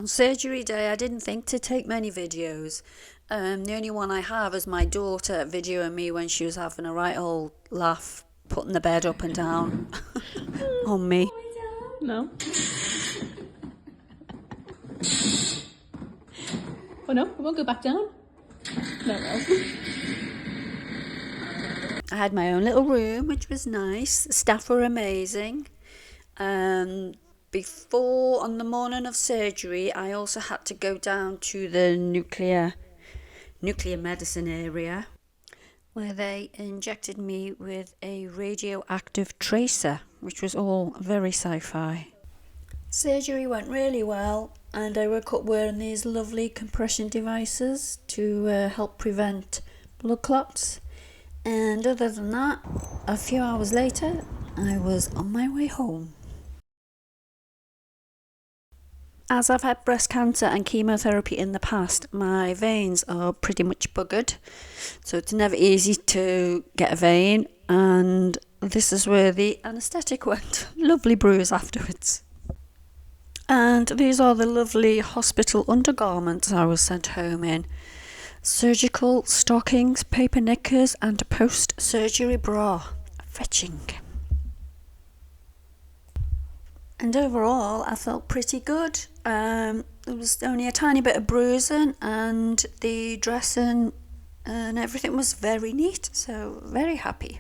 On surgery day, I didn't think to take many videos. The only one I have is my daughter videoing me when she was having a right old laugh, putting the bed up and down on me. No. Oh no, it won't go back down. No, it won't. I had my own little room, which was nice. The staff were amazing. Before, on the morning of surgery, I also had to go down to the nuclear medicine area where they injected me with a radioactive tracer, which was all very sci-fi. Surgery went really well, and I woke up wearing these lovely compression devices to help prevent blood clots. And other than that, a few hours later, I was on my way home. As I've had breast cancer and chemotherapy in the past, my veins are pretty much buggered. So it's never easy to get a vein, and this is where the anaesthetic went. Lovely bruise afterwards. And these are the lovely hospital undergarments I was sent home in. Surgical stockings, paper knickers and a post-surgery bra. Fetching. And overall, I felt pretty good. There was only a tiny bit of bruising, and the dressing and everything was very neat, so very happy.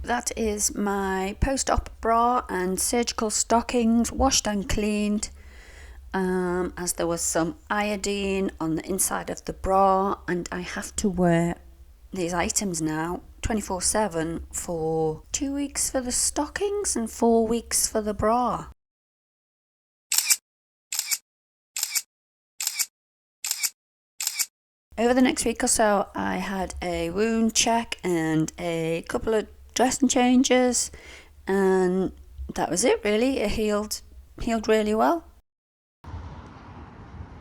That is my post-op bra and surgical stockings, washed and cleaned, as there was some iodine on the inside of the bra, and I have to wear these items now 24/7 for 2 weeks for the stockings and 4 weeks for the bra. Over the next week or so, I had a wound check and a couple of dressing changes, and that was it really. It healed really well.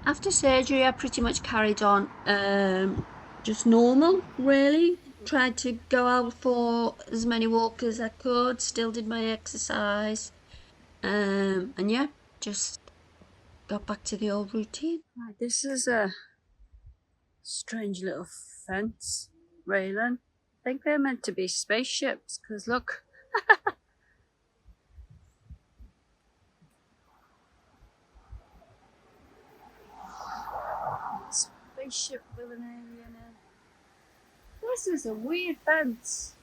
After surgery, I pretty much carried on just normal, really. Tried to go out for as many walks as I could, still did my exercise, and yeah, just got back to the old routine. Right, this is a strange little fence railing. I think they're meant to be spaceships, because look. Spaceship with an alien in. This is a weird fence.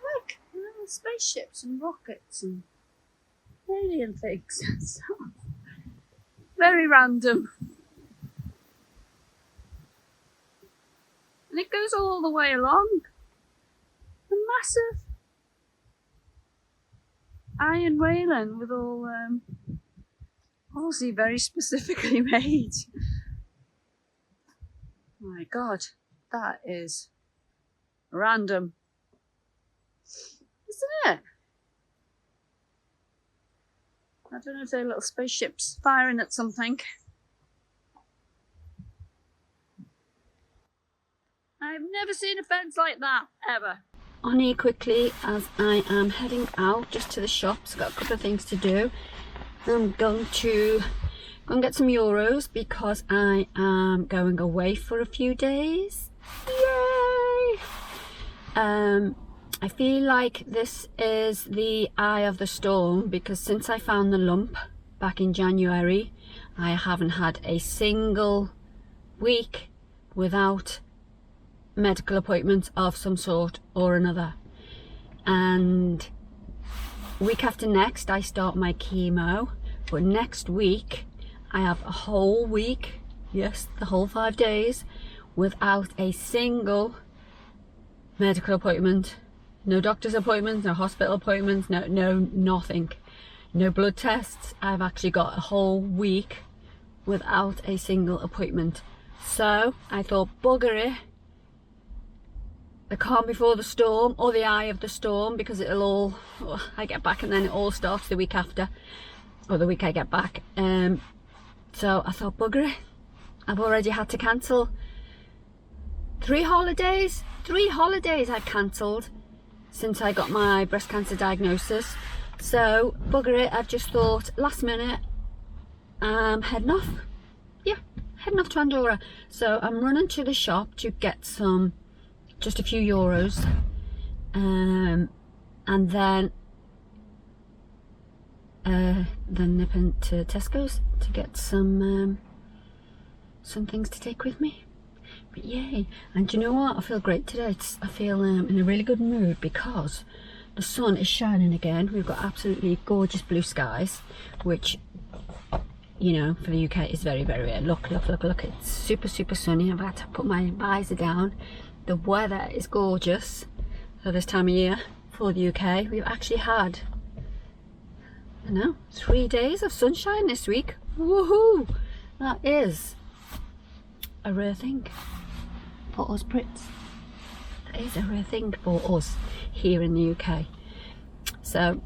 Look, little spaceships and rockets and alien things. Very random. And it goes all the way along. A massive iron railing with all obviously very specifically made. My God, that is random, isn't it? I don't know if they're little spaceships firing at something. I've never seen a fence like that, ever. On here quickly, as I am heading out just to the shops. Got a couple of things to do. I'm going to go and get some euros because I am going away for a few days. Yay! I feel like this is the eye of the storm, because since I found the lump back in January, I haven't had a single week without medical appointments of some sort or another. And week after next I start my chemo, but next week I have a whole week, yes, the whole 5 days, without a single medical appointment. No doctor's appointments, no hospital appointments, no nothing. No blood tests. I've actually got a whole week without a single appointment. So I thought, bugger it, the calm before the storm, or the eye of the storm, because it'll all, I get back and then it all starts the week after, or the week I get back. So I thought, bugger it, I've already had to cancel 3 holidays I cancelled since I got my breast cancer diagnosis. So bugger it, I've just thought last minute I'm heading off. Yeah, heading off to Andorra. So I'm running to the shop to get just a few euros, and then nipping to Tesco's to get some things to take with me. But yay. And do you know what, I feel great today. I feel in a really good mood because the sun is shining again. We've got absolutely gorgeous blue skies, which, you know, for the UK is very, very rare. Look, it's super sunny. I've had to put my visor down. The weather is gorgeous for this time of year for the UK. We've actually had, I don't know, 3 days of sunshine this week. Woohoo! That is a rare thing for us Brits. That is a rare thing for us here in the UK. So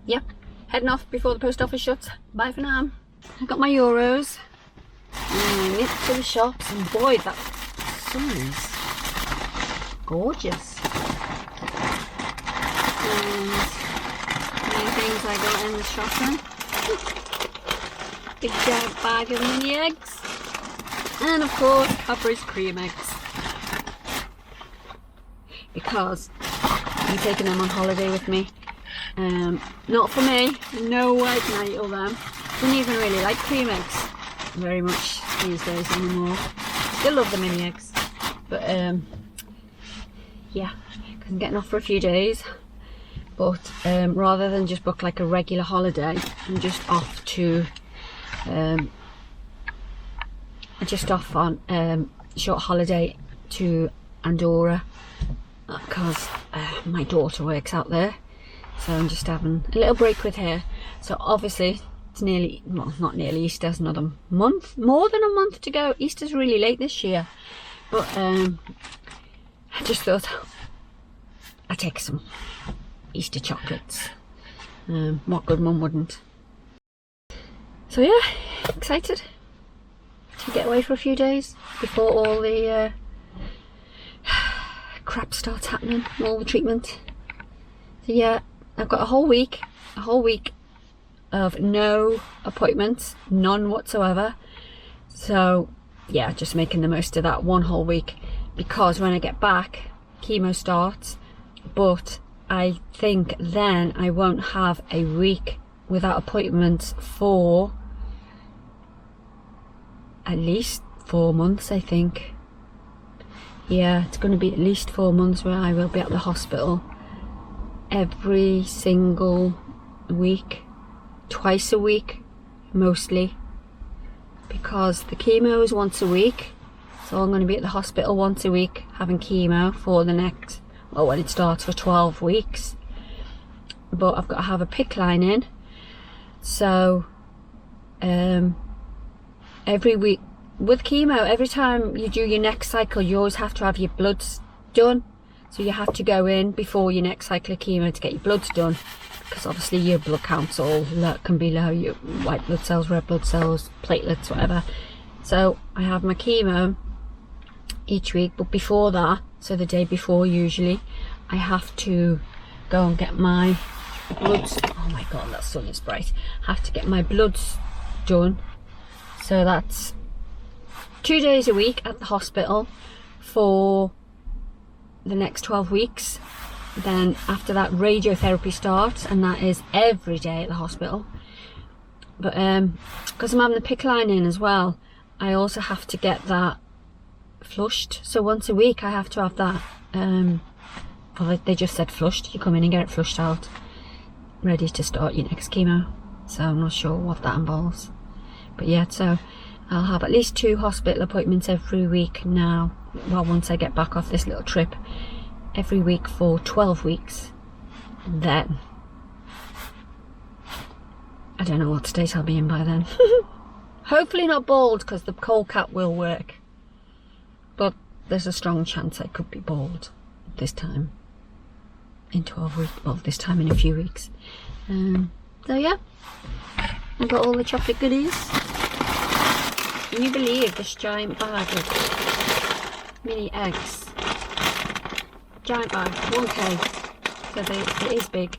yeah, heading off before the post office shuts. Bye for now. I got my euros and I nip to the shops, and boy, that sun is gorgeous. And main things I got in the shopping: big giant bag of mini eggs, and of course Cadbury's cream eggs, because I'm taking them on holiday with me. Not for me, no way can I eat all them. Don't even really like cream eggs very much these days anymore. Still love the mini eggs, but yeah, because I'm getting off for a few days. But rather than just book like a regular holiday, I'm just off to just off on short holiday to Andorra, because my daughter works out there, so I'm just having a little break with her. So obviously it's nearly, well, not nearly Easter, it's another month, more than a month to go. Easter's really late this year, but I just thought I'd take some Easter chocolates. What good mum wouldn't? So yeah, excited to get away for a few days before all the crap starts happening, all the treatment. So yeah, I've got a whole week of no appointments, none whatsoever. So yeah, just making the most of that one whole week, because when I get back, chemo starts, but I think then I won't have a week without appointments for at least 4 months, I think. Yeah, it's going to be at least 4 months where I will be at the hospital every single week, twice a week mostly, because the chemo is once a week. So I'm going to be at the hospital once a week having chemo for the next, well, when it starts, for 12 weeks. But I've got to have a PICC line in. So every week with chemo, every time you do your next cycle, you always have to have your bloods done. So you have to go in before your next cycle of chemo to get your bloods done, because obviously your blood counts all can be low, your white blood cells, red blood cells, platelets, whatever. So I have my chemo each week, but before that, so the day before usually, I have to go and get my bloods. Oh my god, that sun is bright. I have to get my bloods done. So that's 2 days a week at the hospital for the next 12 weeks. Then after that, radiotherapy starts, and that is every day at the hospital. But because I'm having the PICC line in as well, I also have to get that flushed. So once a week I have to have that, well, they just said flushed. You come in and get it flushed out, ready to start your next chemo. So I'm not sure what that involves. But yeah, so I'll have at least 2 hospital appointments every week now. Well, once I get back off this little trip, every week for 12 weeks. Then I don't know what state I'll be in by then. Hopefully not bald, because the cold cap will work. But there's a strong chance I could be bald this time in 12 weeks. Well, this time in a few weeks. So yeah, I've got all the chocolate goodies. Can you believe this giant bag of mini eggs. Giant bag, 1k. So it is big.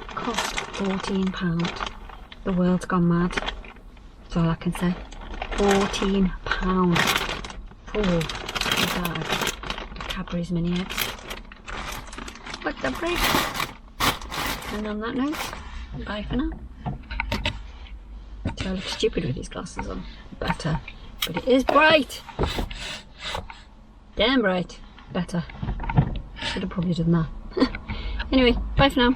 Cost £14. The world's gone mad. That's all I can say. £14 for a bag of Cadbury's mini eggs. What the break? And on that note, bye for now. Do I look stupid with these glasses on? Better. But it is bright! Damn bright. Better. Should have probably done that. Anyway, bye for now.